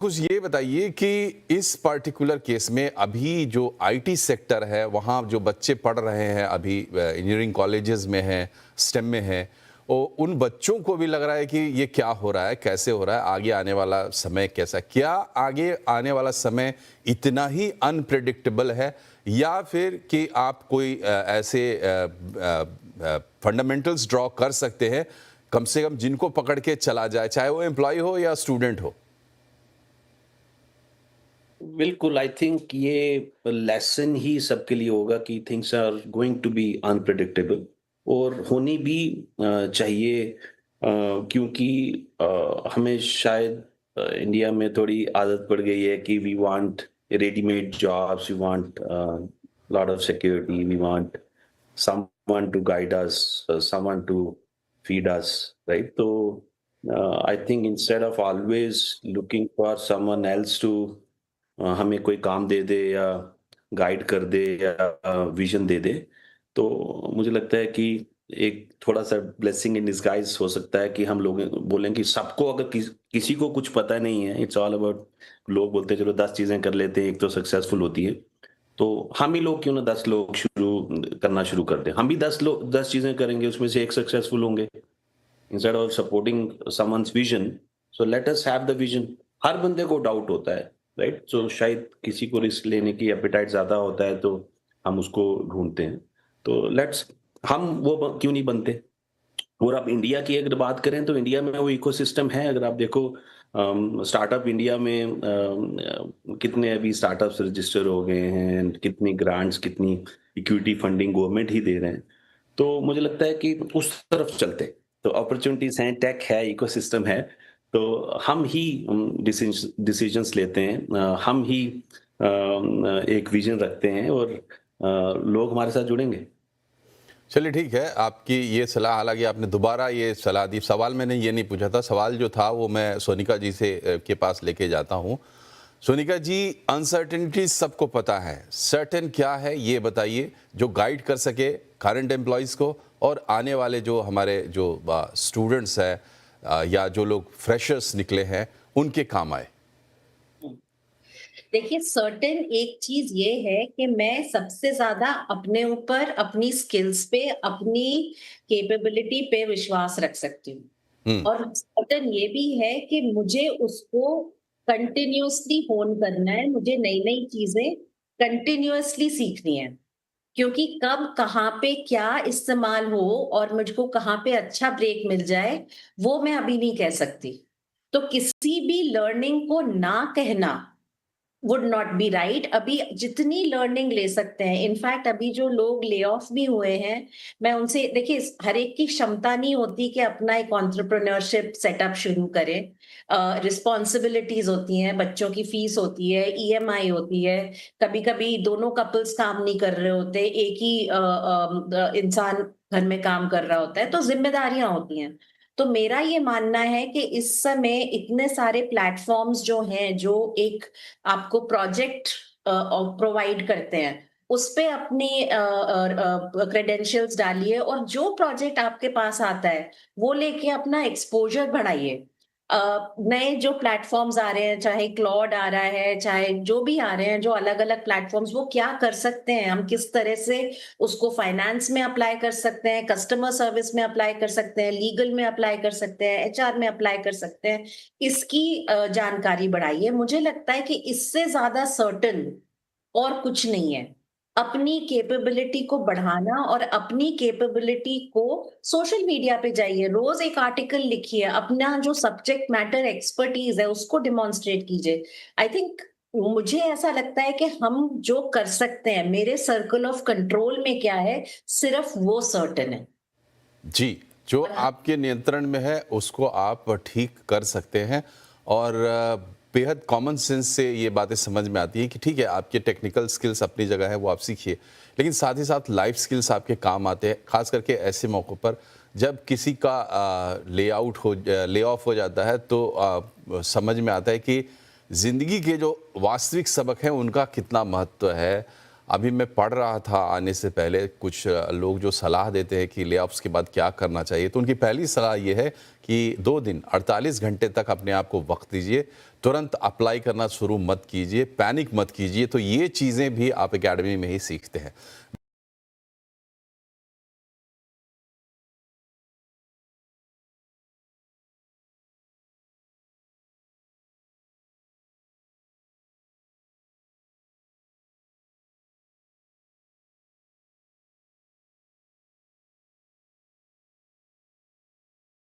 कुछ ये बताइए कि इस पर्टिकुलर केस में अभी जो आईटी सेक्टर है वहाँ जो बच्चे पढ़ रहे हैं अभी इंजीनियरिंग कॉलेजेस में हैं, स्टेम में हैं, उन बच्चों को भी लग रहा है कि ये क्या हो रहा है, कैसे हो रहा है, आगे आने वाला समय कैसा, क्या आगे आने वाला समय इतना ही अनप्रेडिक्टेबल है या फिर कि आप कोई ऐसे फंडामेंटल्स ड्रॉ कर सकते हैं कम से कम जिनको पकड़ के चला जाए, चाहे वो एम्प्लॉय हो या स्टूडेंट हो। बिल्कुल, आई थिंक ये लेसन ही सबके लिए होगा कि things are going to be unpredictable और होनी भी चाहिए, क्योंकि हमें शायद इंडिया में थोड़ी आदत पड़ गई है कि we want readymade jobs, we want lot of security, we want someone to guide us, someone to feed us, right? So I think instead of always looking for someone else to हमें कोई काम दे दे या guide कर दे या vision दे दे, तो मुझे लगता है कि एक थोड़ा सा ब्लेसिंग इन डिस्गाइज हो सकता है कि हम लोग बोलें कि सबको अगर किसी को कुछ पता नहीं है, इट्स ऑल अबाउट, लोग बोलते हैं चलो 10 चीजें कर लेते हैं, एक तो सक्सेसफुल होती है, तो हम ही लोग क्यों ना 10 लोग करना शुरू कर दें। हम भी 10 चीजें करेंगे, उसमें से एक सक्सेसफुल होंगे। Instead of supporting someone's vision, so let us have the vision. हर बंदे को डाउट होता है, राइट? सो शायद किसी को रिस्क लेने की एपेटाइट ज्यादा होता है, तो हम उसको ढूंढते हैं। तो लेट्स, हम वो क्यों नहीं बनते। और आप इंडिया की अगर बात करें तो इंडिया में वो इकोसिस्टम है। अगर आप देखो, स्टार्टअप इंडिया में कितने अभी स्टार्टअप्स रजिस्टर हो गए हैं, कितनी ग्रांट्स, कितनी इक्विटी फंडिंग गवर्नमेंट ही दे रहे हैं। तो मुझे लगता है कि उस तरफ चलते, तो अपॉर्चुनिटीज हैं, टेक है, इकोसिस्टम है, तो हम ही डिसीजंस लेते हैं, हम ही एक विजन रखते हैं और लोग हमारे साथ जुड़ेंगे। चलिए ठीक है, आपकी ये सलाह, हालांकि आपने दोबारा ये सलाह दी, सवाल मैंने ये नहीं पूछा था, सवाल जो था वो मैं सोनिका जी से के पास लेके जाता हूँ। सोनिका जी, अनसर्टेनिटी सबको पता है, सर्टेन क्या है ये बताइए जो गाइड कर सके करंट एम्प्लॉयज़ को और आने वाले जो हमारे जो स्टूडेंट्स हैं या जो लोग फ्रेशर्स निकले हैं उनके काम आए। देखिए, सर्टेन एक चीज ये है कि मैं सबसे ज्यादा अपने ऊपर, अपनी स्किल्स पे, अपनी कैपेबिलिटी पे विश्वास रख सकती हूँ। हम्म। और सर्टेन ये भी है कि मुझे उसको कंटिन्यूअसली होन करना है, मुझे नई नई चीजें कंटिन्यूअसली सीखनी है, क्योंकि कब कहाँ पे क्या इस्तेमाल हो और मुझको कहाँ पे अच्छा ब्रेक मिल जाए, वो मैं अभी नहीं कह सकती। तो किसी भी लर्निंग को ना कहना वुड नॉट बी राइट। अभी जितनी लर्निंग ले सकते हैं, इनफैक्ट अभी जो लोग ले ऑफ भी हुए हैं, मैं उनसे, देखिए, हर एक की क्षमता नहीं होती कि अपना एक एंटरप्रेन्योरशिप सेटअप शुरू करे। रिस्पॉन्सिबिलिटीज होती हैं, बच्चों की फीस होती है, ईएमआई होती है, कभी कभी दोनों कपल्स काम नहीं कर रहे होते, एक ही इंसान घर में काम कर रहा होता है, तो जिम्मेदारियां होती हैं। तो मेरा ये मानना है कि इस समय इतने सारे प्लेटफॉर्म्स जो हैं, जो एक आपको प्रोजेक्ट प्रोवाइड करते हैं, उस पे अपनी क्रेडेंशियल्स डालिए और जो प्रोजेक्ट आपके पास आता है वो लेके अपना एक्सपोजर बढ़ाइए। नए जो प्लेटफॉर्म्स आ रहे हैं, चाहे क्लॉड आ रहा है, चाहे जो भी आ रहे हैं, जो अलग अलग प्लेटफॉर्म्स, वो क्या कर सकते हैं, हम किस तरह से उसको फाइनेंस में अप्लाई कर सकते हैं, कस्टमर सर्विस में अप्लाई कर सकते हैं, लीगल में अप्लाई कर सकते हैं, एचआर में अप्लाई कर सकते हैं, इसकी जानकारी बढ़ाइए। मुझे लगता है कि इससे ज्यादा सर्टन और कुछ नहीं है। अपनी कैपेबिलिटी को बढ़ाना और अपनी कैपेबिलिटी को, सोशल मीडिया पे जाइए, रोज एक आर्टिकल लिखिए, अपना जो सब्जेक्ट मैटर एक्सपर्टीज है उसको डिमॉन्स्ट्रेट कीजिए। आई थिंक, मुझे ऐसा लगता है कि हम जो कर सकते हैं, मेरे सर्कल ऑफ कंट्रोल में क्या है, सिर्फ वो सर्टन है। जी, जो और हम आपके नियंत्रण में है उसको आप ठीक कर सकते हैं और बेहद कॉमन सेंस से ये बातें समझ में आती हैं कि ठीक है, आपके टेक्निकल स्किल्स अपनी जगह है, वो आप सीखिए, लेकिन साथ ही साथ लाइफ स्किल्स आपके काम आते हैं, खास करके ऐसे मौक़ों पर जब किसी का ले ऑफ हो जाता है, तो समझ में आता है कि ज़िंदगी के जो वास्तविक सबक हैं उनका कितना महत्व है। अभी मैं पढ़ रहा था आने से पहले कुछ लोग जो सलाह देते हैं कि ले-ऑफ्स के बाद क्या करना चाहिए, तो उनकी पहली सलाह ये है कि 2 दिन 48 घंटे तक अपने आप को वक्त दीजिए, तुरंत अप्लाई करना शुरू मत कीजिए, पैनिक मत कीजिए। तो ये चीज़ें भी आप एकेडमी में ही सीखते हैं।